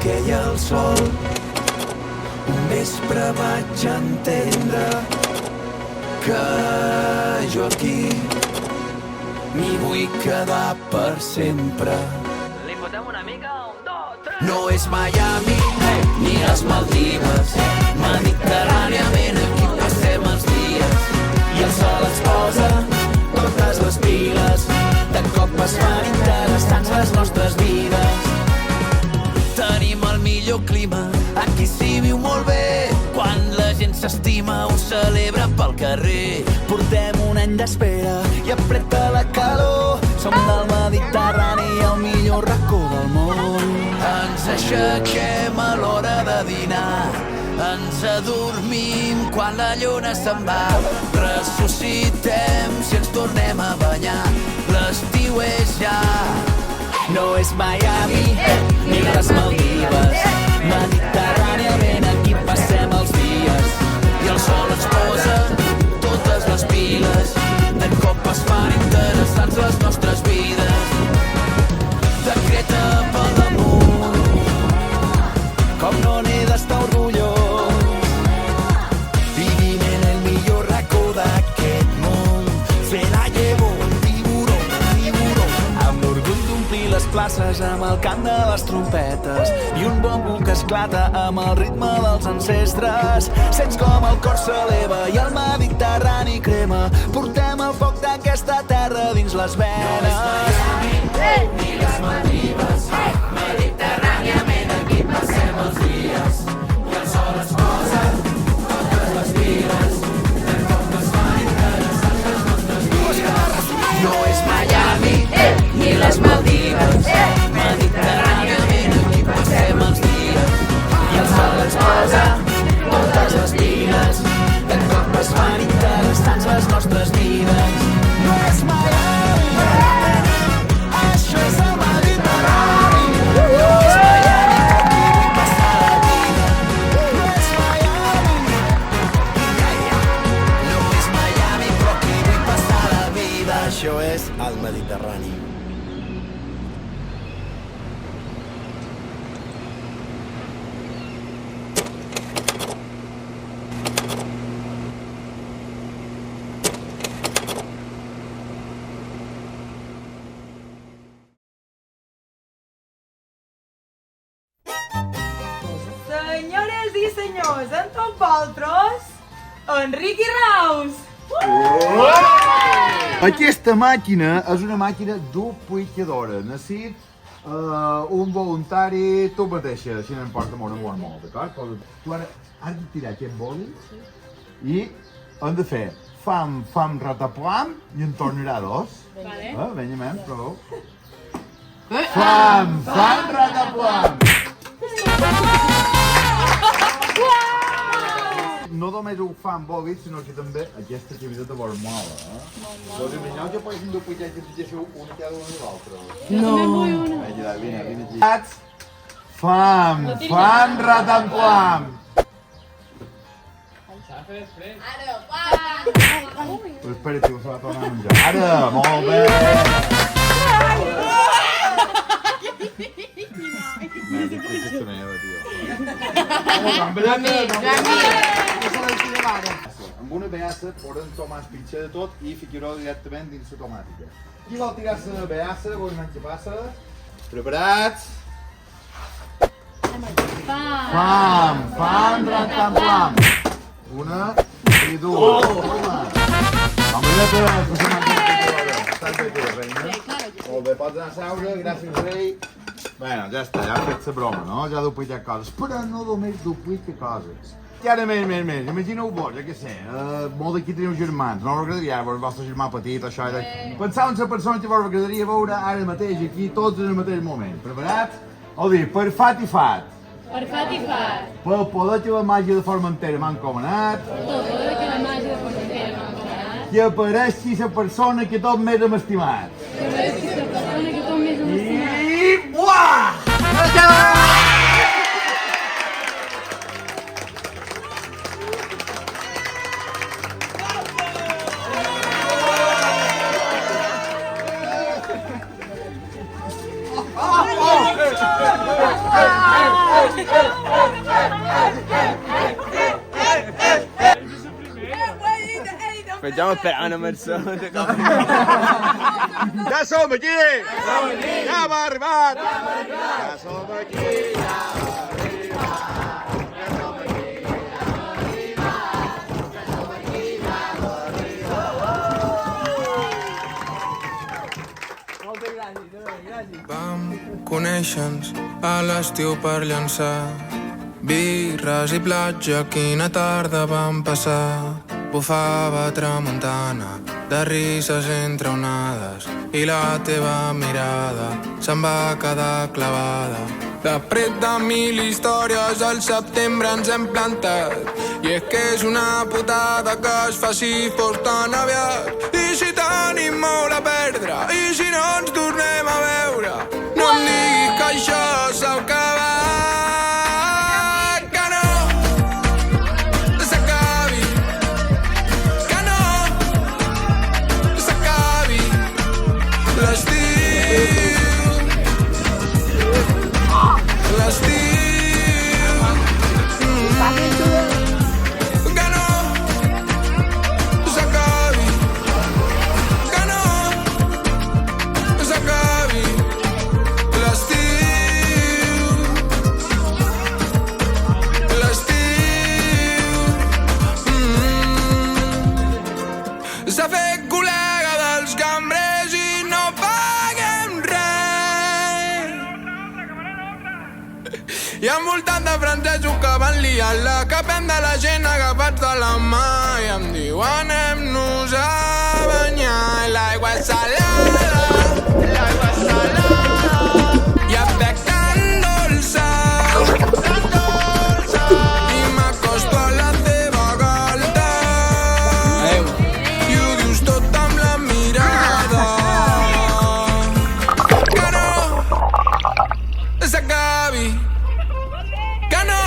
queia el sol. Un vespre vaig entendre que jo aquí m'hi vull quedar per sempre. Li fotem una mica, 1, 2, 3... No és Miami ni les Maldives, mediterràniament aquí passem els dies i el sol ens posa totes les piles. De cop es fan interessants les nostres vides. Tenim el millor clima, aquí s'hi viu molt bé. Quan la gent s'estima ho celebra pel carrer. Portem un any d'espera i apreta la calor. Som del Mediterrani, el millor racó del món. Ens aixequem a l'hora de dinar, ens adormim quan la lluna se'n va. Ressuscitem si ens tornem a banyar. L'estiu és ja. No és Miami ni les Maldives, mediterràniament aquí passem els dies i el sol ens posa totes les piles. De cop es fan interessants les nostres vides. Decreta pel damunt com no n'he d'estar orgullós. Vivim en el millor racó d'aquest món. Se la llevo les classes amb el cant de les trompetes i un bombo que esclata amb el ritme dels ancestres. Sents com el cor s'eleva i el Mediterrani crema. Portem el foc d'aquesta terra dins les venes. No és Miami ni les Maldives, mediterràniament aquí passem els dies i el sol es posa totes les piles. De cop es fan interessants les nostres vides. No és Miami ni les Maldives, mediterràniament aquí passem els dies i el sol ens posa totes les piles. De cop es fan interessants les nostres vides. No és Miami, això és el Mediterrani. No és Miami, aquí vull passar la vida. No és Miami, no és Miami, però aquí vull passar la vida. Això és el Mediterrani. Senyores i senyors, amb tots vosaltres, Enric i Raus! Aquesta màquina és una màquina duplicadora. Necessito un voluntari, tu mateixa, si no em porta molt, d'acord? Tu ara has de tirar aquest boli i hem de fer fam, rataplam i en tornarà dos. Vinga, men, prou. Fam, rataplam! No només ho fan bòbits, sinó que també aquesta camiseta vos mola, Doncs imagineu que poguéssim duplicar que fitxéssiu una cada una i l'altra. No! Vinga, vine aquí. Fam, rataplam! Però espera, tio, se va tornar a menjar. Ara, molt bé! Aquesta meva, tio. Amb una beassa podem tomar el pitxer de tot i ficar-ho directament dins la tomàtica. Qui vol tirar-se la beassa? Veurem què passa. Preparats? Fam, rataplam! Una i dues. Estàs bé, reina? Molt bé, pots anar a seure, gràcies, rei. Bueno, ja està, ja ha fet la broma, no? Ja ha duplicat coses, però no només duplica coses. I ara més. Imagineu vos, jo què sé, molt d'aquí teniu germans, no us agradaria veure el vostre germà petit, això, penseu en la persona que vos agradaria veure ara mateix, aquí, tots en el mateix moment. Preparats? Ho dic, per fat i fat. Per fat i fat. Pel poder que la màgia de Formentera m'ha encomanat. Pel poder que la màgia de Formentera m'ha encomanat. Que apareixi la persona que tot més hem estimat. Que apareixi la persona que tot més hem estimat. I... Buah! Estamos esperando, Mercè. Ja som aquí! Ja hem arribat! Ja som aquí! Vam conèixer-nos a l'estiu per llançar birres i platja, quina tarda vam passar. Bufava tramuntana, de risses entre onades, i la teva mirada se'n va quedar clavada. Després de 1000 històries al setembre ens hem plantat, i és que és una putada que es faci fos tan aviat. I si tenim molt a perdre, i si no ens tornem a veure, no em diguis que això s'ha acabat. S'ha fet col·lega dels cambrers i no paguem res. Hi ha un voltant de francesos que van liant la capem de la gent agafats de la mà i em diuen anem-nos a banyar i l'aigua és salada, l'aigua és salada i et veig tan dolça i m'acosto a la teva galta. S'acabi, que no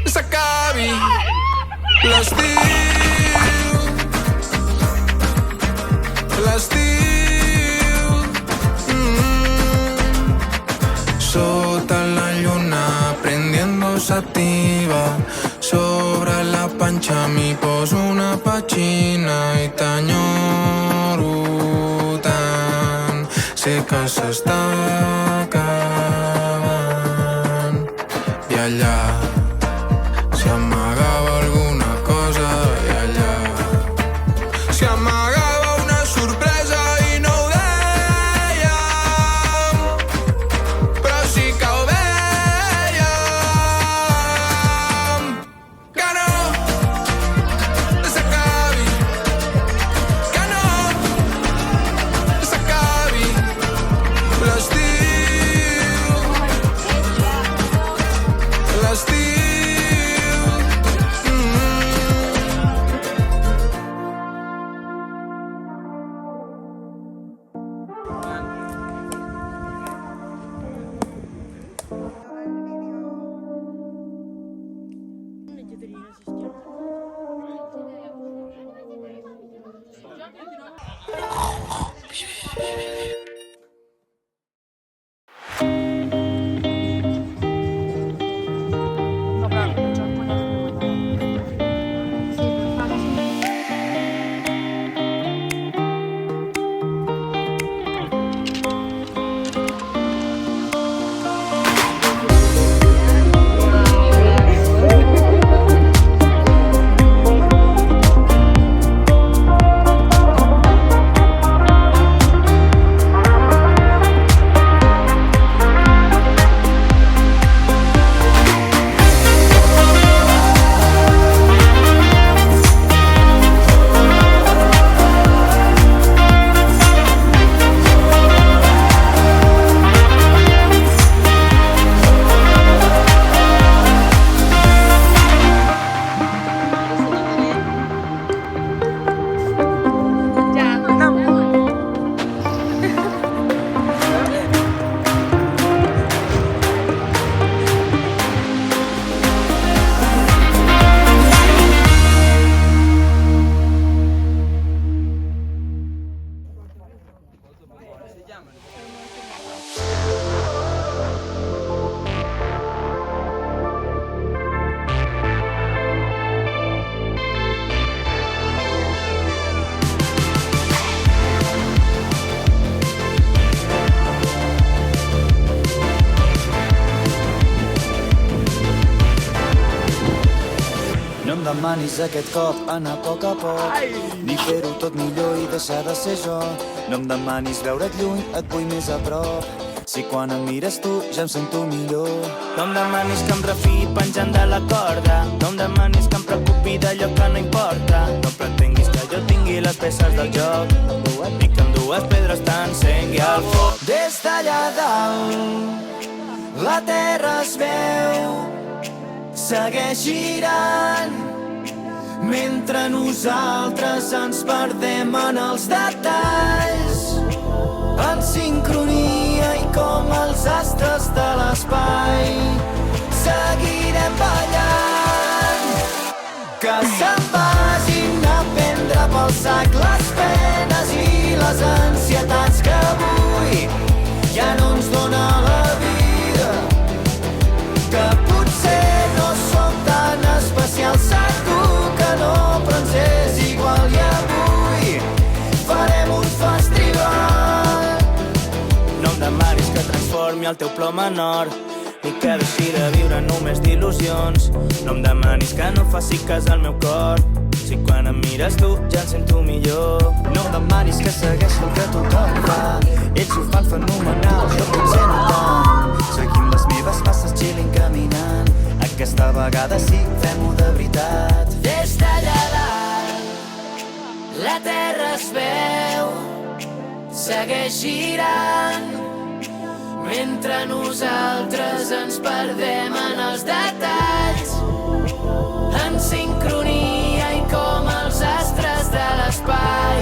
s'acabi l'estiu, l'estiu. Sota la lluna prendiendo sativa, sobre la panxa mi poso una pachina i t'enyoro tant. Sé que s'està acabant i allà si amagava alguna cosa i allà si amagava una sorpresa i no ho dèiem, però sí que ho dèiem, que no s'acabi, que no s'acabi l'estiu, l'estiu. demanis aquest cop anar a poc a poc, ni fer-ho tot millor i deixar de ser jo. No em demanis veure't lluny, et vull més a prop. Si quan em mires tu ja em sento millor. No em demanis que em refiï penjant de la corda, no em demanis que em preocupi d'allò que no importa. No pretenguis que jo tingui les peces del joc, ni que amb dues pedres t'encengui el foc. Des d'allà dalt la terra es veu, segueix girant, mentre nosaltres ens perdem en els detalls, en sincronia i com els astres de l'espai. Seguirem ballant, que se'n vagin a prendre pel sac les penes i les ansietats que avui ja no ens dona la vida, que potser no som tan especials, segur que no, però ens és igual i avui farem un festival. No em demanis que transformi el teu plom en or, ni que deixi de viure només d'il·lusions. No em demanis que no faci cas al meu cor, si quan em mires tu ja em sento millor. No em demanis que segueixi el que tothom fa, ells ho fan fenomenal, jo potser no tant. Seguim les meves passes chilling caminant, aquesta vegada sí, fem-ho de veritat. Des d'allà dalt la terra es veu, segueix girant, mentre nosaltres ens perdem en els detalls, en sincronia i com els astres de l'espai.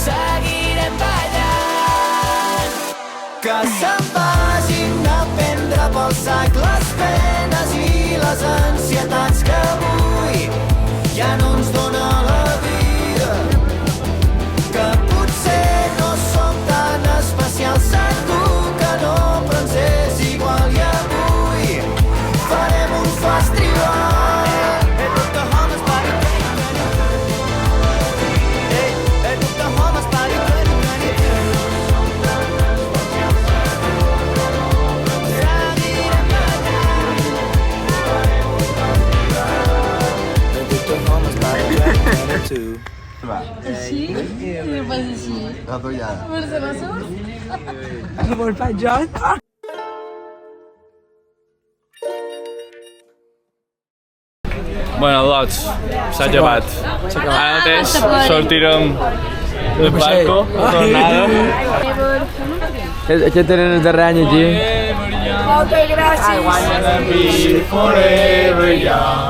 Seguirem ballant, que se'n vagin a prendre pel sac les penes i les ansietats que avui ja no ens dona la vida, que potser no som tan especials, segur que no, però ens és igual i avui farem un festival. Així? I no pas així. La tolla. Per ser la sort? Vol penjat? Bueno, doncs, s'ha acabat. Ara mateix sortirem del barco, tornada. Què tenen el darrer any aquí? Moltes gràcies. Happy forever young.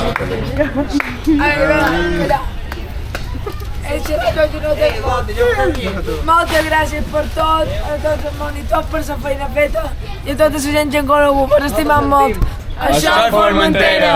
Moltes gràcies per tot, a tots els monitors per la feina feta i a tota la gent que han conegut, per estimar molt. Això és Formentera!